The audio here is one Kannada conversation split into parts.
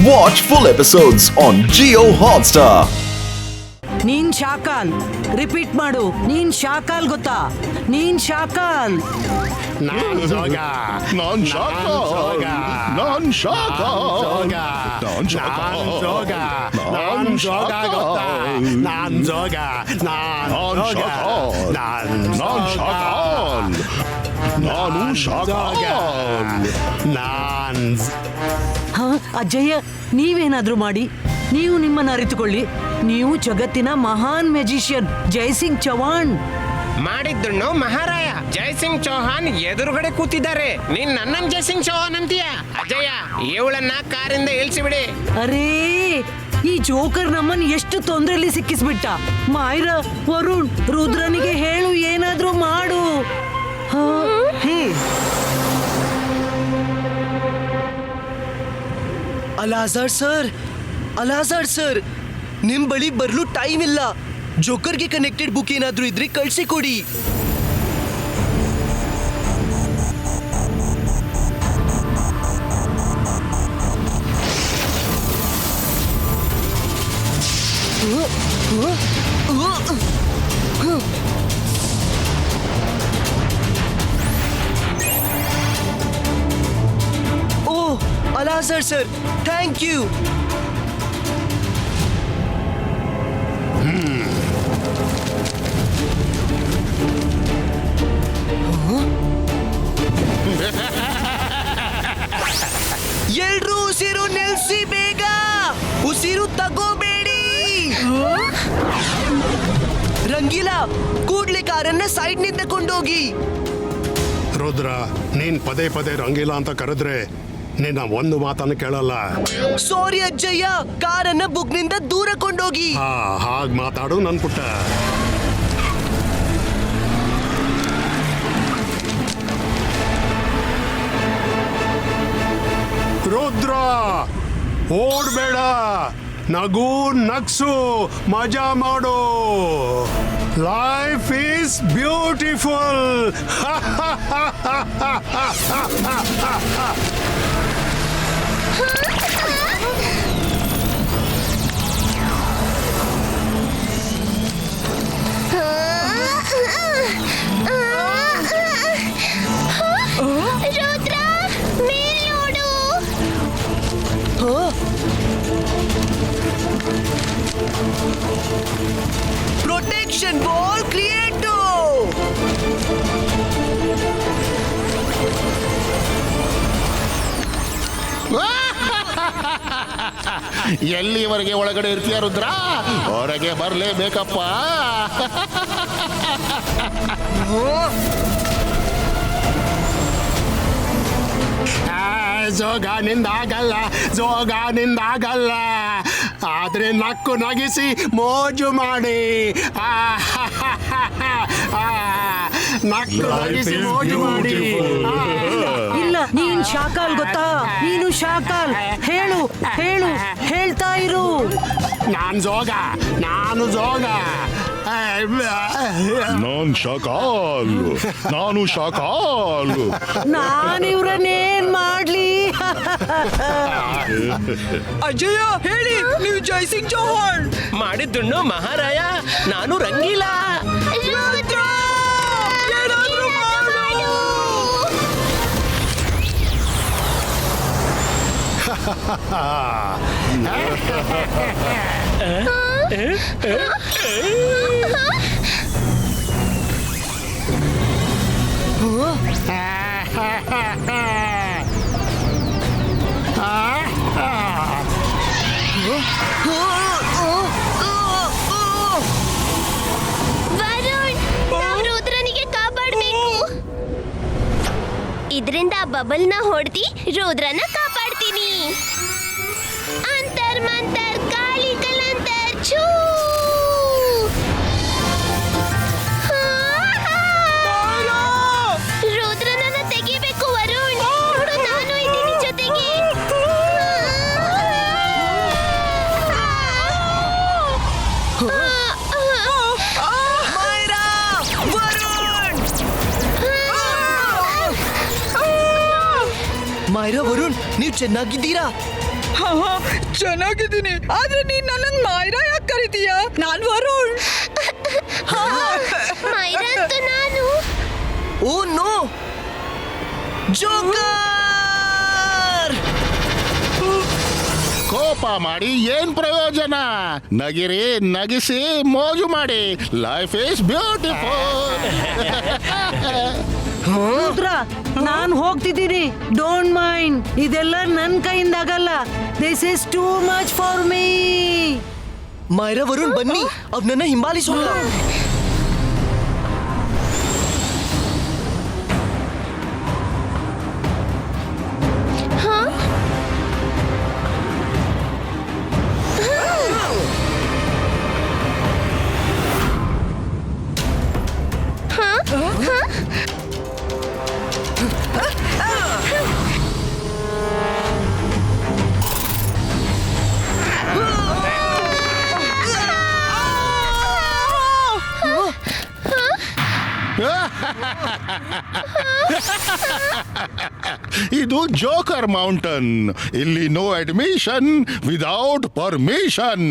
Watch full episodes on Jio Hotstar. ನೀನ್ ಶಾಕಾಲ್ ರಿಪೀಟ್ ಮಾಡು. ನೀನ್ ಶಾಕಾಲ್ ಗೊತ್ತಾ? ನೀನ್ ಶಾಕಾಲ್. ನಾನ್ ಜೋಗ. ನಾನ್ ಶಾಕಾಲ್. ನಾನ್ ಶಾಕಾಲ್. ನಾನ್ ಶಾಕಾಲ್. ನಾನ್ ಜೋಗ ಗೊತ್ತಾ? ನಾನ್ ಜೋಗ. ನಾನ್ ಶಾಕಾಲ್. ನಾನ್ ಶಾಕಾಲ್. ನಾನು ಶಾಕಾಲ್. ನಾನ್ ಹಾ ಅಜ್ಜಯ್ಯ, ನೀವೇನಾದ್ರೂ ಮಾಡಿ, ನೀವು ನಿಮ್ಮನ್ನ ಅರಿತುಕೊಳ್ಳಿ. ನೀವು ಜಗತ್ತಿನ ಮಹಾನ್ ಮ್ಯಾಜಿಷಿಯನ್ ಜೈಸಿಂಗ್ ಚೌಹಾಣ್. ಮಾಡಿದ್ದನ್ನು ಮಹಾರಾಯ ಜೈಸಿಂಗ್ ಚೌಹಾಣ್ ಎದುರುಗಡೆ ಕೂತಿದ್ದಾರೆ. ನೀನ್ ನನ್ನನ್ ಜೈಸಿಂಗ್ ಚೌಹಾಣ್ ಅಂತೀಯ? ಅಜಯ, ಇವಳನ್ನ ಕಾರಿಂದ ಇಳಿಸಿಬಿಡಿ. ಅರೇ, ಈ ಜೋಕರ್ ನಮ್ಮನ್ ಎಷ್ಟು ತೊಂದರೆಯಲ್ಲಿ ಸಿಕ್ಕಿಸ್ಬಿಟ್ಟ. ಮಾಯ್ರಾ, ವರುಣ್, ರುದ್ರನಿಗೆ ಹೇಳು, ಏನಾದ್ರೂ ಮಾಡು. ಹೇ ಅಲಾಜಾರ್ ಸರ್, ನಿಮ್ ಬಳಿ ಬರ್ಲು ಟೈಮ್ ಇಲ್ಲ. ಜೋಕರ್ಗೆ ಕನೆಕ್ಟೆಡ್ ಬುಕ್ ಏನಾದ್ರೂ ಇದ್ರೆ ಕಳ್ಸಿ ಕೊಡಿ. ಓ ಅಲಾಜಾರ್ ಸರ್, ಥ್ಯಾಂಕ್ ಯು. ಎಲ್ರೂ ಉಸಿರು ನಿಲ್ಸಿ, ಬೇಗ ಉಸಿರು ತಗೋಬೇಡಿ. ರಂಗೀಲಾ, ಕೂಡ್ಲೆ ಕಾರನ್ನ ಸೈಡ್ ನಿಂದ ಕೊಂಡೋಗಿ. ರುದ್ರ, ನೀನ್ ಪದೇ ಪದೇ ರಂಗಿಲ್ಲ ಅಂತ ಕರೆದ್ರೆ ನಿನ್ನ ಒಂದು ಮಾತನ್ನು ಕೇಳಲ್ಲ. ಸಾರಿ ಅಜ್ಜಯ್ಯ, ಕಾರನ್ನ ಬುಕ್ ನಿಂದ ದೂರ ಕೊಂಡೋಗಿ. ಹಾಗ್ ಮಾತಾಡು ನನ್ ಪುಟ್ಟ. ರುದ್ರ, ಓಡ್ಬೇಡ, ನಗು ನಗ್ಸು, ಮಜಾ ಮಾಡು. Life is beautiful. ರುದ್ರ, ಮೇಲ್ ನೋಡು. Protection ball create. ಎಲ್ಲಿವರೆಗೆ ಒಳಗಡೆ ಇರ್ತೀಯ ರುದ್ರ? ಹೊರಗೆ ಬರ್ಲೇಬೇಕಪ್ಪ. ಜೋಗಾನಿಂದಾಗಲ್ಲ, ಜೋಗಾನಿಂದಾಗಲ್ಲ. ಆದ್ರೆ ನಕ್ಕು ನಗಿಸಿ ಮೋಜು ಮಾಡಿ. ನಕ್ಕು ನಗಿಸಿ ಮೋಜು ಮಾಡಿ. ಇಲ್ಲ, ನೀನ್ ಶಾಕಾಲ್ ಗೊತ್ತಾ? ನೀನು ಶಾಕಾಲ್. ಹೇಳು ಹೇಳು, ಹೇಳ್ತಾ ಇರು. ನಾನು ಜೋಗ. ನಾನ್ ಶಾಕಾಲ್. ನಾನು ಶಾಕಾಲ್. ನಾನಿವ್ರನ್ನೇನ್ ಮಾಡ್ಲಿ? ಅಜ್ಜಯ್ಯ, ಹೇಳಿ, ನೀವು ಜೈಸಿಂಗ್ ಚೌಹಾಣ್. ಮಾಡಿದ್ದನ್ನು ಮಹಾರಾಯ, ನಾನು ರಂಗಿಲ್ಲ. ರುದ್ರ, ಏನಾದ್ರೂ ಮಾಡು. ವರುಣ್, ನಾವ್ ರುದ್ರನಿಗೆ ಕಾಪಾಡ್ಬೇಕು. ಇದರಿಂದ ಬಬಲ್ನ ಹೊಡೆದಿ ರುದ್ರನ ಕಾಪಾಡ್ತೀನಿ. ಅಂತರ್ ಮಂತರ್ ಕಾಳಿ ಕಲಂತರ್ ಛೂ. ರುದ್ರನನ್ನ ತೆಗಿಬೇಕು ವರುಣ್. ನೋಡು, ನಾನು ಇದ್ದೀನಿ ಜೊತೆಗೆ. ಮಾಯ್ರಾ, ವರುಣ್. ಮಾಯ್ರಾ, ವರುಣ್, ನೀವು ಚೆನ್ನಾಗಿದ್ದೀರಾ? ಚೆನ್ನಾಗಿದ್ದೀನಿ, ಆದ್ರೆ ನೀನ್ ನನ್ನ ಮಾಯ್ರಾ ಯಾಕೆ ಕರಿತೀಯ? ನಾನ್ ವರುಣ್. ಮೈರಾ ಅಂತ ನಾನು. Oh no, joker! ಕೋಪ ಮಾಡಿ ಏನ್ ಪ್ರಯೋಜನ? ನಗಿರಿ, ನಗಿಸಿ ಮೋಜು ಮಾಡಿ. Life is beautiful. ರುದ್ರ, ನಾನ್ ಹೋಗ್ತಿದ್ದೀನಿ. ಡೋಂಟ್ ಮೈಂಡ್, ಇದೆಲ್ಲ ನನ್ ಕೈಯಿಂದ ಆಗಲ್ಲ. This is too much for me. Myra, Varun ಬನ್ನಿ, ಅವ್ನನ್ನ ಹಿಂಬಾಲಿಸೋಣ. ಇದು ಜೋಕರ್ ಮೌಂಟನ್. ಇಲ್ಲಿ ನೋ ಅಡ್ಮಿಷನ್ ವಿದೌಟ್ ಪರ್ಮಿಷನ್.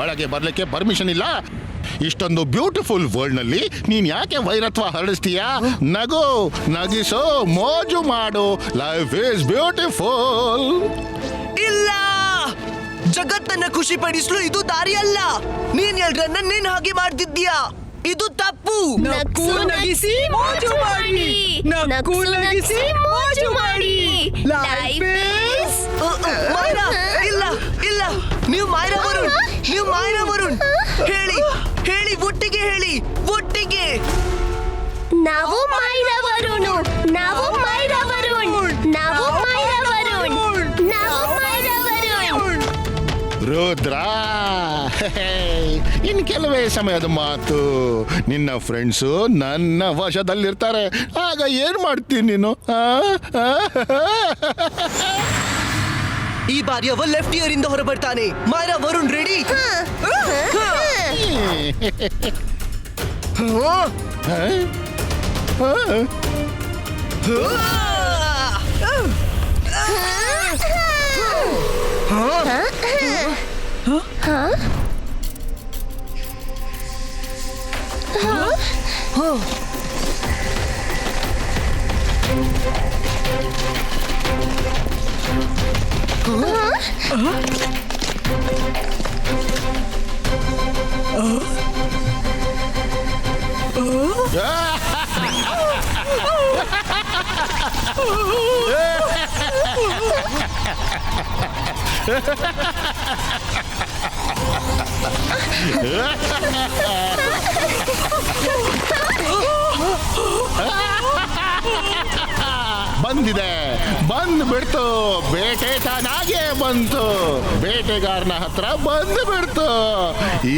ಒಳಗೆ ಬರ್ಲಿಕ್ಕೆ ಪರ್ಮಿಷನ್ ಇಲ್ಲ. ಇಷ್ಟೊಂದು ಬ್ಯೂಟಿಫುಲ್ ವರ್ಲ್ಡ್ ನಲ್ಲಿ ನೀನ್ ಯಾಕೆ ವೈರತ್ವ ಹರಡಿಸ್ತೀಯಾ? ನಗು, ನಗಿಸೋ, ಮೋಜು ಮಾಡು. Life is beautiful. ಇಲ್ಲ, ಜಗತ್ತನ್ನ ಖುಷಿ ಪಡಿಸಲು ಇದು ದಾರಿ ಅಲ್ಲ. ನೀನ್ ಎಲ್ರನ್ನ ನೀನ್ ಹಾಗೆ ಮಾಡ್ತಿದ್ದೀಯಾ, ಇದು ತಪ್ಪು. ನಕ್ಕು ನಗಿಸಿ ಮೋಜು ಮಾಡಿ, ನಕ್ಕು ನಗಿಸಿ ಮೋಜು ಮಾಡಿ. ಲೈಫ್ ಈಸ್ ಮಾಯ್ರಾ, ಇಲ್ಲ ಇಲ್ಲ, ನೀವು ಮಾಯ್ರಾ ವರುಣ್, ನೀವು ಮಾಯ್ರಾ ವರುಣ್. ಹೇಳಿ ಹೇಳಿ, ಒಟ್ಟಿಗೆ ಹೇಳಿ, ಒಟ್ಟಿಗೆ. ನಾವು ಮೈರಾ ವರುಣ್, ನಾವು ಮೈರಾ ವರುಣ್, ನಾವು ಮೈರಾ ವರುಣ್, ನಾವು ಮೈರಾ ವರುಣ್. ರುದ್ರ, ಇನ್ ಕೆಲವೇ ಸಮಯದ ಮಾತು. ನಿನ್ನ ಫ್ರೆಂಡ್ಸು ನನ್ನ ವಶದಲ್ಲಿರ್ತಾರೆ. ಆಗ ಏನ್ ಮಾಡ್ತೀನಿ ನೀನು? ಈ ಬಾರಿ ಅವ ಲೆಫ್ಟ್ ಇಯರ್ ಇಂದ ಹೊರಬರ್ತಾನೆ. ಮಾಯ್ರಾ, ವರುಣ್ ರೆಡಿ? ಬಂದಿದೆ, ಬಂದು ಬಿಡ್ತು. ಬೇಟೆ ತಾನಾಗೆ ಬಂತು. ಬೇಟೆಗಾರನ ಹತ್ರ ಬಂದು ಬಿಡ್ತು.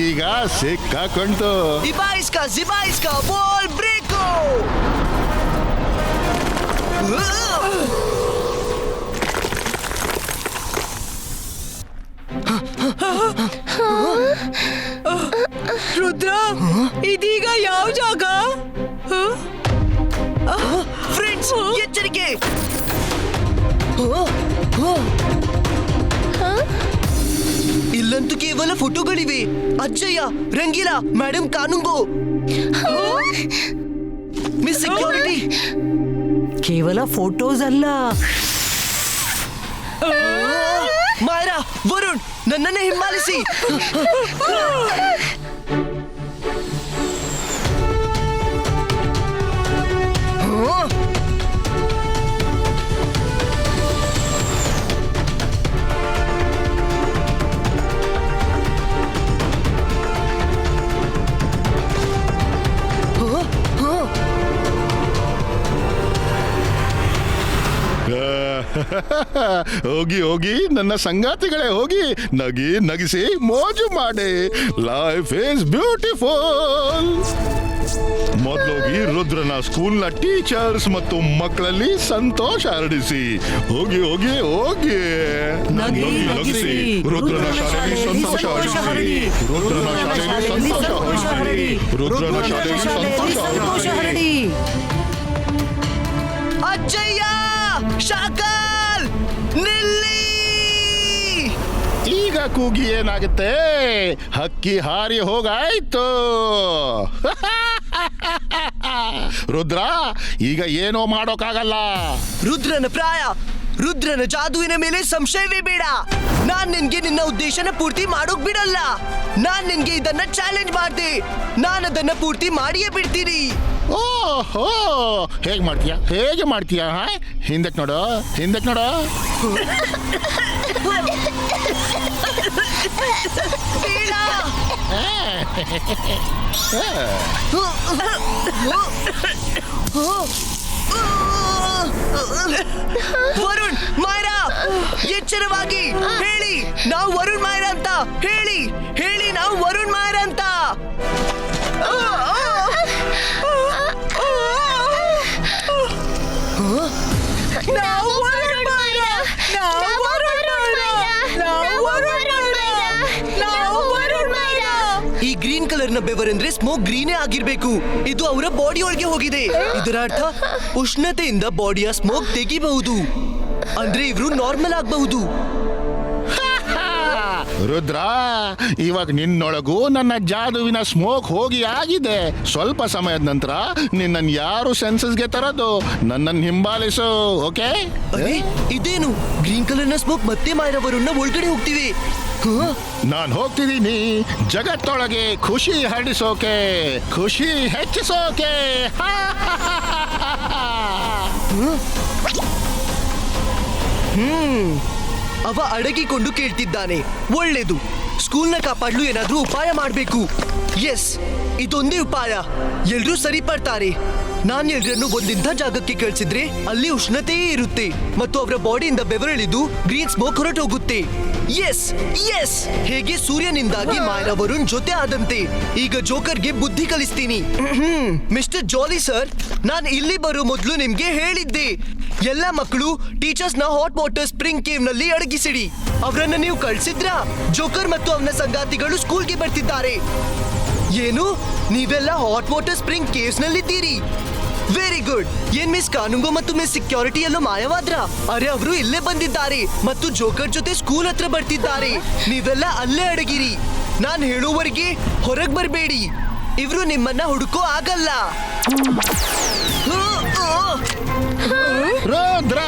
ಈಗ ಸಿಕ್ಕಾಕೊಂತು. ಜಿಬಾಯಿಸ್ಕಾ ಬಾಲ್ ಬ್ರೇಕು. ರುದ್ರ, ಇದೀಗ ಯಾವ ಜಾಗ? ಫ್ರೆಂಡ್ಸ್, ಎಚ್ಚರಿಕೆ. ಇಲ್ಲಂತೂ ಕೇವಲ ಫೋಟೋಗಳಿವೆ. ಅಜ್ಜಯ್ಯ, ರಂಗೀಲಾ, ಮೇಡಮ್ ಕಾನುಂಗೋ, ಮಿಸ್ ಸೆಕ್ಯೂರಿಟಿ. ಕೇವಲ ಫೋಟೋಸ್ ಅಲ್ಲ. ಮಾಯ್ರಾ, ವರುಣ್, ನನ್ನನ್ನೇ ಹಿಂಬಾಲಿಸಿ. ಹೋಗಿ ಹೋಗಿ ನನ್ನ ಸಂಗಾತಿಗಳೇ, ಹೋಗಿ ನಗಿ, ನಗಿಸಿ, ಮೋಜು ಮಾಡಿ. Life is beautiful. ಮೊದಲೋಗಿ ರುದ್ರನ ಸ್ಕೂಲ್ನ ಟೀಚರ್ಸ್ ಮತ್ತು ಮಕ್ಕಳಲ್ಲಿ ಸಂತೋಷ ಹರಡಿಸಿ. ಹೋಗಿ ಹೋಗಿ ಹೋಗಿ ನಗಿ, ನಗಿಸಿ. ರುದ್ರನ ಶಾಲೆಯಲ್ಲಿ ಸಂತೋಷ ಹರಡಿ. ರುದ್ರನ ಶಾಲೆಯಲ್ಲಿ ಸಂತೋಷ ಹರಡಿ. ರುದ್ರನ ಶಾಲೆಯಲ್ಲಿ ಸಂತೋಷ ಹರಡಿ. ಅಜ್ಜಯ್ಯ, ಶಾಕಲ್, ನಿಲ್ಲಿ! ಈಗ ಕೂಗಿ ಏನಾಗುತ್ತೆ? ಹಕ್ಕಿ ಹಾರಿ ಹೋಗಾಯ್ತು. ರುದ್ರ, ಈಗ ಏನೋ ಮಾಡೋಕ್ಕಾಗಲ್ಲ. ರುದ್ರನ ಪ್ರಾಯ, ರುದ್ರನ ಜಾದುವಿನ ಮೇಲೆ ಸಂಶಯವೇ ಬೇಡ. ನಾನ್ ನಿನ್ಗೆ ನಿನ್ನ ಉದ್ದೇಶನ ಪೂರ್ತಿ ಮಾಡೋಕ್ ಬಿಡಲ್ಲ. ನಾನ್ ನಿನ್ಗೆ ಇದನ್ನ ಚಾಲೆಂಜ್ ಮಾಡ್ದೆ. ನಾನು ಅದನ್ನ ಪೂರ್ತಿ ಮಾಡಿಯೇ ಬಿಡ್ತೀನಿ. ಓಹೋ, ಹೇಗೆ ಮಾಡ್ತೀಯಾ? ಹಿಂದಕ್ಕೆ ನೋಡು. ಬೇಡ. ವರುಣ್, ಮಾಯರಾ, ಎಚ್ಚರವಾಗಿ ಹೇಳಿ ನಾವು ವರುಣ್ ಮಾಯರಾ ಅಂತ. ಹೇಳಿ ನಾವು ವರುಣ್ ಮಾಯರಾ ಅಂತ. ನಾವು ವರುಣ್ ಮಾಯರಾ. ನಾವು ವರುಣ್ ಮಾಯರಾ. ನಾವು ವರುಣ್ ಮಾಯರಾ. ನಾವು ವರುಣ್ ಮಾಯರಾ. ಈ ಗ್ರೀನ್ ಕಲರ್ ನ ಬೆವರಂದ್ರೆ ಸ್ಮೋಕ್ ಗ್ರೀನೇ ಆಗಿರ್ಬೇಕು. ಇದು ಅವರ ಬಾಡಿ ಒಳಗೆ ಹೋಗಿದೆ. ಇದರ ಅರ್ಥ ಉಷ್ಣತೆಯಿಂದ ಬಾಡಿಯ ಸ್ಮೋಕ್ ತೆಗಿಬಹುದು. ಅಂದ್ರೆ ಇವ್ರು ನಾರ್ಮಲ್ ಆಗಬಹುದು. ರುದ್ರ, ಇವಾಗ ನಿನ್ನೊಳಗೂ ನನ್ನ ಜಾದುವಿನ ಸ್ಮೋಕ್ ಹೋಗಿ ಆಗಿದೆ. ಸ್ವಲ್ಪ ಸಮಯದ ನಂತರ ನಿನ್ನನ್ನು ಯಾರು ಸೆನ್ಸಸ್ಗೆ ತರೋದು? ನನ್ನನ್ನು ಹಿಂಬಾಲಿಸು, ಓಕೆ? ಅರೆ, ಇದೇನು ಗ್ರೀನ್ ಕಲರ್ ನ ಸ್ಮೋಕ್ ಮತ್ತೆ ಮಾಯರವರನ್ನ ಒಳಗಡೆ ಹೋಗ್ತಿವೆ. ನಾನು ಹೋಗ್ತಿದ್ದೀನಿ ಜಗತ್ತೊಳಗೆ ಖುಷಿ ಹರಡಿಸೋಕೆ, ಖುಷಿ ಹೆಚ್ಚಿಸೋಕೆ. ಅವ ಅಡಗಿಕೊಂಡು ಕೇಳ್ತಿದ್ದಾನೆ. ಒಳ್ಳೇದು. ಸ್ಕೂಲ್ನ ಕಾಪಾಡಲು ಏನಾದ್ರೂ ಉಪಾಯ ಮಾಡಬೇಕು. ಎಸ್, ಇದೊಂದೇ ಉಪಾಯ. ಎಲ್ರೂ ಸರಿಪಡ್ತಾರೆ. ನಾನು ಎಲ್ರನ್ನು ಒಂದಿಂಥ ಜಾಗಕ್ಕೆ ಕಳಿಸಿದ್ರೆ ಅಲ್ಲಿ ಉಷ್ಣತೆಯೇ ಇರುತ್ತೆ ಮತ್ತು ಅವರ ಬಾಡಿಯಿಂದ ಬೆವರಳಿದು ಗ್ರೀನ್ ಸ್ಮೋಕ್ ಹೊರಟು ಹೋಗುತ್ತೆ. ಎಸ್ ಎಸ್, ಹೇಗೆ ಸೂರ್ಯನಿಂದಾಗಿ ಮಾಯರಾ ವರುಣ್ ಜೊತೆ ಆದಂತೆ. ಈಗ ಜೋಕರ್ಗೆ ಬುದ್ಧಿ ಕಲಿಸ್ತೀನಿ. ಮಿಸ್ಟರ್ ಜಾಲಿ ಸರ್, ನಾನು ಇಲ್ಲಿ ಬರೋ ಮೊದಲು ನಿಮ್ಗೆ ಹೇಳಿದ್ದೆ, ಎಲ್ಲ ಮಕ್ಕಳು ಟೀಚರ್ಸ್ ನ ಹಾಟ್ ವಾಟರ್ ಸ್ಪ್ರಿಂಗ್ ಕೇವ್ ನಲ್ಲಿ ಅಡಗಿಸಿಡಿ. ಅವರನ್ನ ನೀವು ಕಳ್ಸಿದ್ರಾ? ಜೋಕರ್ ಮತ್ತು ಅವನ ಸಂಗಾತಿಗಳು ಸ್ಕೂಲ್ಗೆ ಬರ್ತಿದ್ದಾರೆ. ಏನು, ನೀವೆಲ್ಲ ಹಾಟ್ ವಾಟರ್ ಸ್ಪ್ರಿಂಗ್ ಕೇವ್ಸ್ ನಲ್ಲಿದ್ದೀರಿ? Very good. ಏನ್ ಮಿಸ್ ಕಾನುಂಗೋ ಮತ್ತು ಮಿಸ್ ಸೆಕ್ಯೂರಿಟಿ ಎಲ್ಲೋ ಮಾಯವಾದ್ರ? ಅರೆ, ಅವರು ಇಲ್ಲೇ ಬಂದಿದ್ದಾರೆ ಮತ್ತು ಜೋಕರ್ ಜೊತೆ ಸ್ಕೂಲ್ ಹತ್ರ ಬರ್ತಿದ್ದಾರೆ. ನೀವೆಲ್ಲ ಅಲ್ಲೇ ಅಡಗಿರಿ. ನಾನ್ ಹೇಳುವವರೆಗೆ ಹೊರಗ್ ಬರ್ಬೇಡಿ. ಇವ್ರು ನಿಮ್ಮನ್ನ ಹುಡುಕೋ ಆಗಲ್ಲ. Rudra,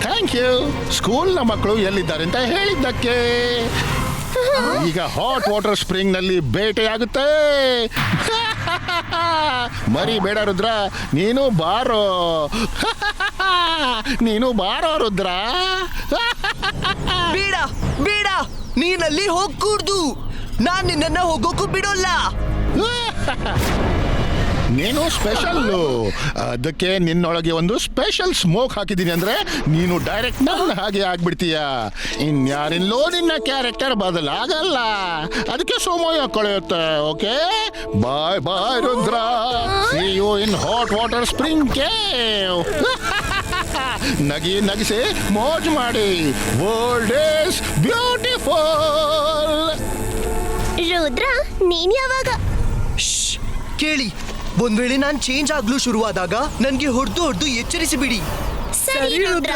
thank you. ಸ್ಕೂಲ್ನ ಮಕ್ಕಳು ಎಲ್ಲಿದ್ದಾರೆ ಅಂತ ಹೇಳಿದ್ದಕ್ಕೆ. ಈಗ ಹಾಟ್ ವಾಟರ್ ಸ್ಪ್ರಿಂಗ್ ನಲ್ಲಿ ಬೇಟೆಯಾಗುತ್ತೆ. ಮರಿಬೇಡ ರುದ್ರ, ನೀನು ಬಾರೋ. ರುದ್ರ. ಬೇಡ ಬೇಡ, ನೀನಲ್ಲಿ ಹೋಗ್ಕೂಡ್ದು. ನಾನ್ ನಿನ್ನನ್ನ ಹೋಗೋಕು ಬಿಡೋಲ್ಲ. ನೀನು ಸ್ಪೆಷಲ್ಲು. ಅದಕ್ಕೆ ನಿನ್ನೊಳಗೆ ಒಂದು ಸ್ಪೆಷಲ್ ಸ್ಮೋಕ್ ಹಾಕಿದ್ದೀನಿ ಅಂದ್ರೆ ನೀನು ಡೈರೆಕ್ಟ್ ನನ್ನ ಹಾಗೆ ಆಗ್ಬಿಡ್ತೀಯ. ಇನ್ಯಾರಿಲ್ಲೋ ನಿನ್ನ ಕ್ಯಾರೆಕ್ಟರ್ ಬದಲಾಗಲ್ಲ. ಅದಕ್ಕೆ ಸಮಯ ಕಳೆಯುತ್ತೆ. Okay, bye bye Rudra. See you in hot water spring cave. ನಗಿಸಿ ಮೋಜ್ ಮಾಡಿ. World is beautiful. ರುದ್ರ, ನೀನ್ ಯಾವಾಗ? ಕೇಳಿ, ಒಂದ್ ವೇಳೆ ನಾನ್ ಚೇಂಜ್ ಆಗ್ಲು ಶುರುವಾದಾಗ ನನ್ಗೆ ಹೊಡೆದು ಎಚ್ಚರಿಸಿ ಬಿಡಿ. ಸರಿ ರುದ್ರ.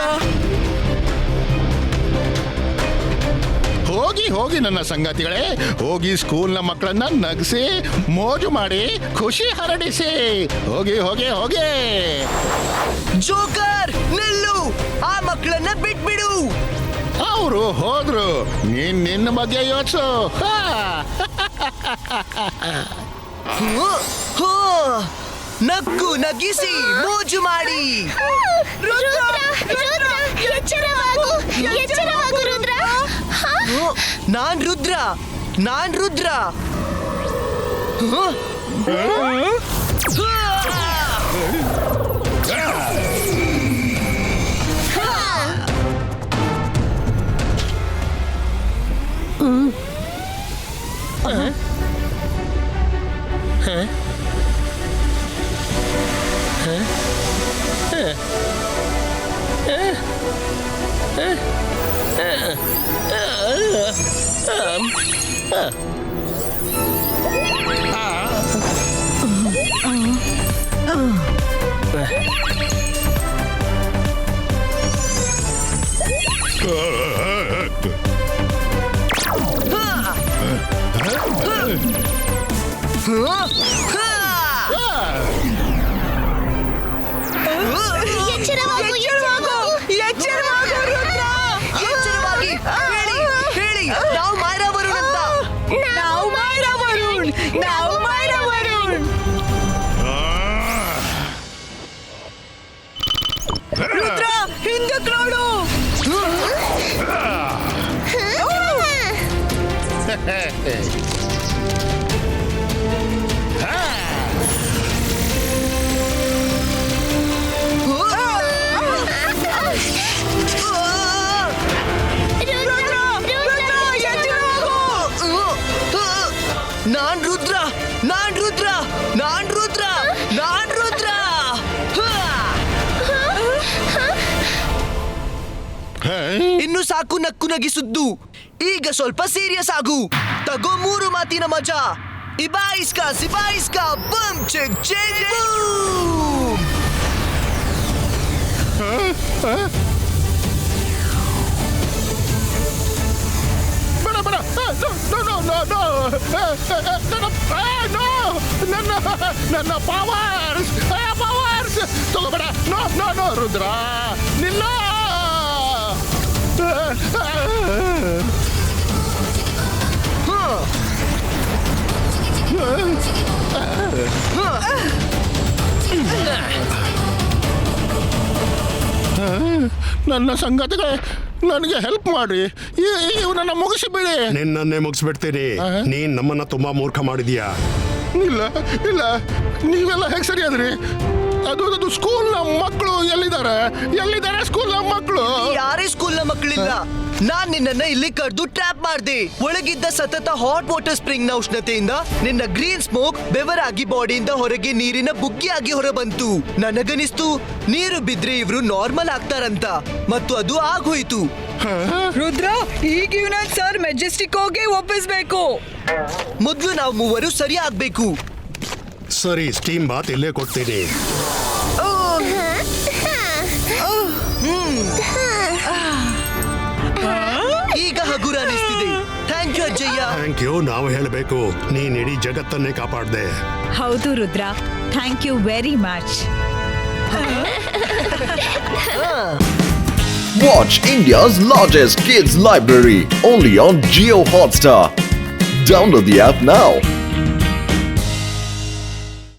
ಹೋಗಿ ನನ್ನ ಸಂಗಾತಿಗಳೇ, ಹೋಗಿ ಸ್ಕೂಲ್ನ ಮಕ್ಕಳನ್ನ ನಗಿಸಿ ಮೋಜು ಮಾಡಿ ಖುಷಿ ಹರಡಿಸಿ. ಹೋಗಿ. ಜೋಕರ್, ನಿಲ್ಲು. ಆ ಮಕ್ಕಳನ್ನ ಬಿಟ್ಬಿಡು. ಅವರು ಹೋದ್ರು, ನೀನ್ ನಿನ್ನ ಬಗ್ಗೆ ಯೋಚಿಸು. ನಕ್ಕು ನಗಿಸಿ ಮೋಜು ಮಾಡಿ. ಎಚ್ಚರವಾಗು ರುದ್ರ. ನಾನ್ ರುದ್ರ. ಎಚ್ಚರವಾಗು, ಎಚ್ಚರವಾಗು, ರುದ್ರ! ಎಚ್ಚರವಾಗಿ ಹೇಳಿ ಹೇಳಿ ನಾವು ಮಾಯರಾ ವರುಣ್ ಅಂತ. ನಾವು ಮಾಯರಾ ವರುಣ್! ನಾವು ಮಾಯರಾ ವರುಣ್! ರುದ್ರ, ಹಿಂದಕ್ಕೆ ನೋಡು! ನಾನ್ ರುದ್ರ ನಾನ್ ರುದ್ರ ನಾನ್ ರುದ್ರ ನಾನ್ ರುದ್ರ. ಇನ್ನು ಸಾಕು ನಕ್ಕು ನಗಿಸುದ್ದು, ಈಗ ಸ್ವಲ್ಪ ಸೀರಿಯಸ್ ಆಗು. ತಗೋ 3 ಮಾತಿನ ಮಜಾ. ಇಬಾಯಿಸ್ಕಾ ಸಿಬಾಯಿಸ್ಕಾ ಬಮ್ ಚೆಕ್ ಚೆಕ್ ಬೂಮ್. ಬೇಡ ಬೇಡ, ನನ್ನ ಪವರ್ಸ್ ಪವರ್ಸ್ ತಗೋಬೇಡ. ನೋ ನೋ ನೋ ರುದ್ರ, ನಿಲ್ಲ. ನನ್ನ ಸಂಗತಿಗೆ ನನಗೆ ಹೆಲ್ಪ್ ಮಾಡಿ, ಇವನನ್ನ ಮುಗಿಸಿ ಬಿಡಿ. ನಿನ್ನನ್ನೇ ಮುಗಿಸ್ಬಿಡ್ತೀನಿ. ನೀನ್ ನಮ್ಮನ್ನ ತುಂಬಾ ಮೂರ್ಖ ಮಾಡಿದೀಯಾ. ಇಲ್ಲ ಇಲ್ಲ, ನೀವೆಲ್ಲ ಹೇಗೆ ಸರಿ ಆದ್ರಿ? ಅದು ಸ್ಕೂಲ್ನ ಮಕ್ಕಳು ಎಲ್ಲಿದ್ದಾರೆ ಸ್ಕೂಲ್ನ ಮಕ್ಕಳು? ಯಾರೇ ಸ್ಕೂಲ್ನ ಮಕ್ಕಳಿಲ್ಲ. ನಾನ್ ನಿನ್ನನ್ನ ಇಲ್ಲಿ ಕರೆದು ಟ್ರ್ಯಾಪ್ ಮಾಡ್ದೆ. ಒಳಗಿದ್ದ ಸತತ ಹಾಟ್ ವಾಟರ್ ಸ್ಪ್ರಿಂಗ್ ನ ಉಷ್ಣತೆಯಿಂದ ನಿನ್ನ ಗ್ರೀನ್ ಸ್ಮೋಕ್ ಬೆವರಾಗಿ ಬಾಡಿಯಿಂದ ಹೊರಗೆ ನೀರಿನ ಬುಗ್ಗಿಯಾಗಿ ಹೊರಬಂತು. ನನಗನಿಸ್ತು ನೀರು ಬಿದ್ರೆ ಇವ್ರು ನಾರ್ಮಲ್ ಆಗ್ತಾರಂತ, ಮತ್ತು ಅದು ಆಗೋಯ್ತು. ರುದ್ರ, ಈಗ ಇವನ ಸರ್ ಮೆಜೆಸ್ಟಿಕ್ ಹೋಗಿ ಒಪ್ಪಿಸ್ಬೇಕು. ಮೊದ್ಲು ನಾವು ಮೂವರು ಸರಿ ಆಗ್ಬೇಕು. ಸರಿ, ಸ್ಟೀಮ್ ಬಾತ್ ಇಲ್ಲೇ ಕೊಡ್ತೀನಿ. ಈಗ ಹಗುರ ಅನಿಸ್ತಿದೆ. ಥ್ಯಾಂಕ್ ಯು ಅಜ್ಜಯ್ಯ. ಥ್ಯಾಂಕ್ ಯು ನಾವು ಹೇಳಬೇಕು. ನೀನ್ ಇಡೀ ಜಗತ್ತನ್ನೇ ಕಾಪಾಡ್ದೆ. ಹೌದು Rudra, thank you very much. Watch India's largest kids library only on Jio Hotstar. Download the app now.